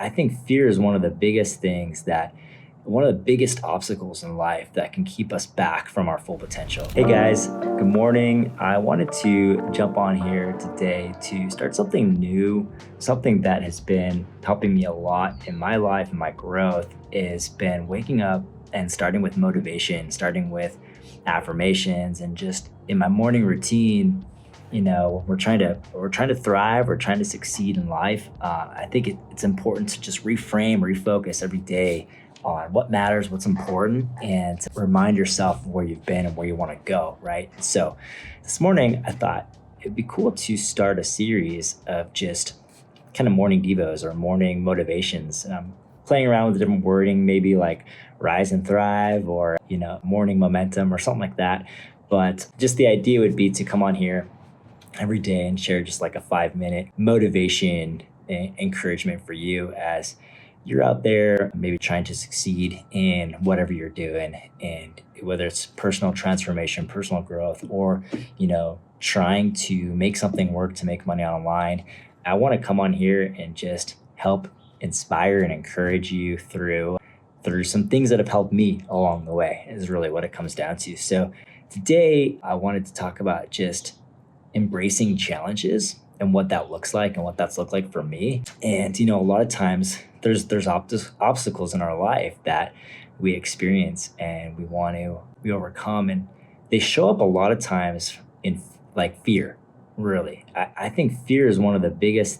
I think fear is one of the biggest obstacles in life that can keep us back from our full potential. Hey guys, good morning. I wanted to jump on here today to start something new, something that has been helping me a lot in my life and my growth is been waking up and starting with motivation, starting with affirmations and just in my morning routine. We're trying to thrive, we're trying to succeed in life. I think it's important to just reframe, refocus every day on what matters, what's important, and to remind yourself of where you've been and where you want to go, right? So this morning I thought it'd be cool to start a series of just kind of morning devos or morning motivations. Playing around with different wording, maybe like rise and thrive or morning momentum or something like that. But just the idea would be to come on here every day and share just like a 5-minute motivation and encouragement for you as you're out there maybe trying to succeed in whatever you're doing, and whether it's personal transformation, personal growth, or trying to make something work to make money online. I want to come on here and just help inspire and encourage you through some things that have helped me along the way is really what it comes down to. So today I wanted to talk about just embracing challenges and what that looks like and what that's looked like for me. And a lot of times there's obstacles in our life that we experience and we overcome, and they show up a lot of times in like fear. Really, I think fear is one of the biggest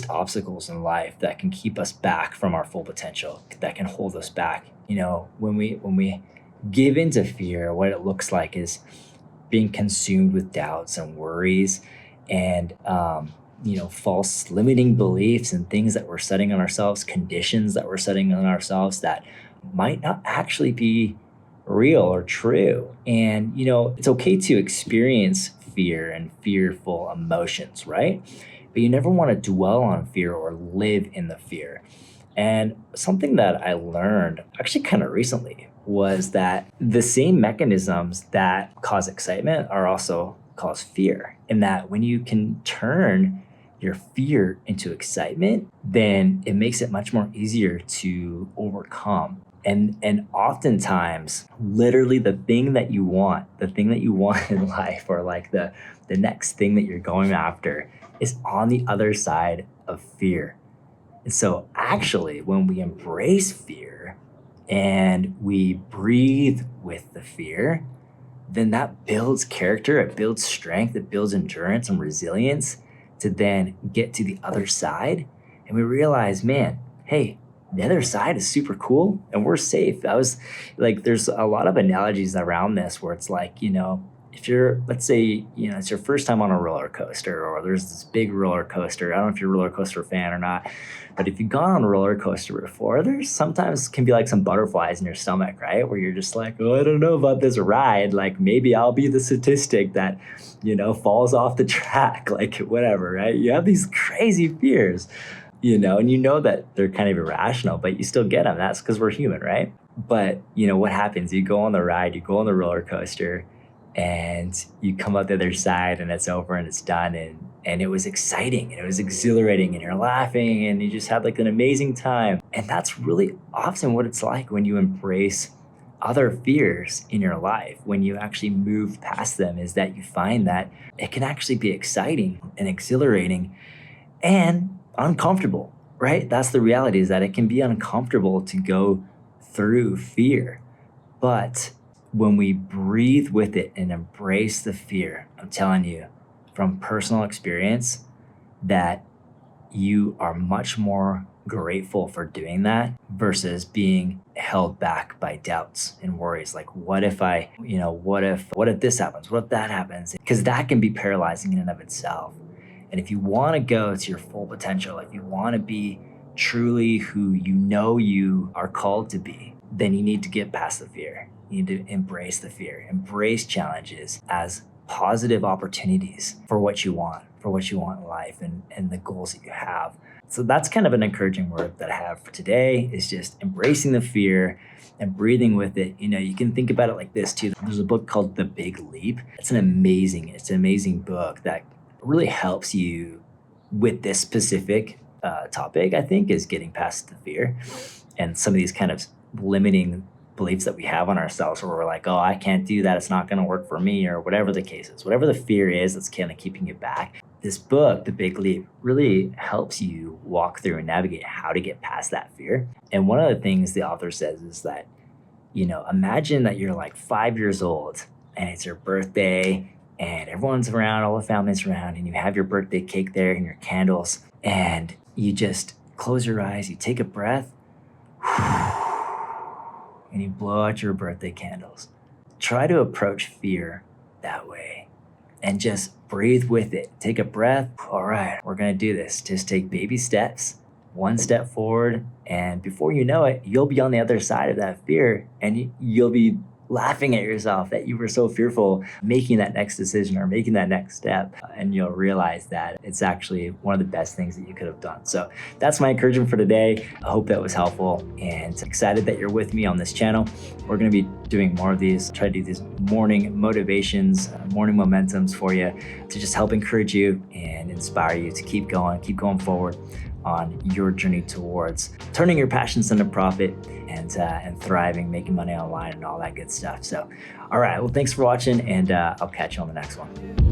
obstacles in life that can keep us back from our full potential, that can hold us back. When we give into fear, what it looks like is being consumed with doubts and worries and false limiting beliefs and things that we're setting on ourselves, conditions that we're setting on ourselves that might not actually be real or true. And it's okay to experience fear and fearful emotions, right? But you never want to dwell on fear or live in the fear. And something that I learned actually kind of recently was that the same mechanisms that cause excitement are also cause fear. And that when you can turn your fear into excitement, then it makes it much more easier to overcome. And oftentimes, literally the thing that you want in life, or like the next thing that you're going after, is on the other side of fear. And so actually, when we embrace fear and we breathe with the fear, then that builds character, it builds strength, it builds endurance and resilience to then get to the other side. And we realize, man, hey, the other side is super cool and we're safe. I was like, there's a lot of analogies around this where it's like, if you're, let's say, it's your first time on a roller coaster, or there's this big roller coaster. I don't know if you're a roller coaster fan or not, but if you've gone on a roller coaster before, there's sometimes can be like some butterflies in your stomach, right? Where you're just like, oh, I don't know about this ride. Like maybe I'll be the statistic that, falls off the track, like whatever, right? You have these crazy fears, and that they're kind of irrational, but you still get them. That's because we're human, right? But, what happens? You go on the ride, you go on the roller coaster, and you come out the other side and it's over and it's done. And it was exciting and it was exhilarating and you're laughing and you just had like an amazing time. And that's really often what it's like when you embrace other fears in your life, when you actually move past them, is that you find that it can actually be exciting and exhilarating and uncomfortable, right? That's the reality, is that it can be uncomfortable to go through fear. But when we breathe with it and embrace the fear, I'm telling you from personal experience that you are much more grateful for doing that versus being held back by doubts and worries. Like, what if this happens? What if that happens? Because that can be paralyzing in and of itself. And if you want to go to your full potential, if you want to be truly who you are called to be, then you need to get past the fear. You need to embrace the fear, embrace challenges as positive opportunities for what you want in life and the goals that you have. So that's kind of an encouraging word that I have for today, is just embracing the fear and breathing with it. You can think about it like this too. There's a book called The Big Leap. It's an amazing book that really helps you with this specific topic, I think, is getting past the fear and some of these kind of limiting beliefs that we have on ourselves where we're like, oh, I can't do that. It's not going to work for me, or whatever the case is, whatever the fear is that's kind of keeping you back. This book, The Big Leap, really helps you walk through and navigate how to get past that fear. And one of the things the author says is that, imagine that you're like 5 years old and it's your birthday and everyone's around, all the family's around, and you have your birthday cake there and your candles, and you just close your eyes, you take a breath, and you blow out your birthday candles. Try to approach fear that way and just breathe with it. Take a breath. All right, we're going to do this. Just take baby steps, one step forward, and before you know it, you'll be on the other side of that fear, and you'll be laughing at yourself that you were so fearful making that next decision or making that next step. And you'll realize that it's actually one of the best things that you could have done. So that's my encouragement for today. I hope that was helpful, and excited that you're with me on this channel. We're going to be doing more of these, try to do these morning motivations, morning momentums for you to just help encourage you and inspire you to keep going forward on your journey towards turning your passions into profit and thriving, making money online and all that good stuff. So, all right, well, thanks for watching, and I'll catch you on the next one.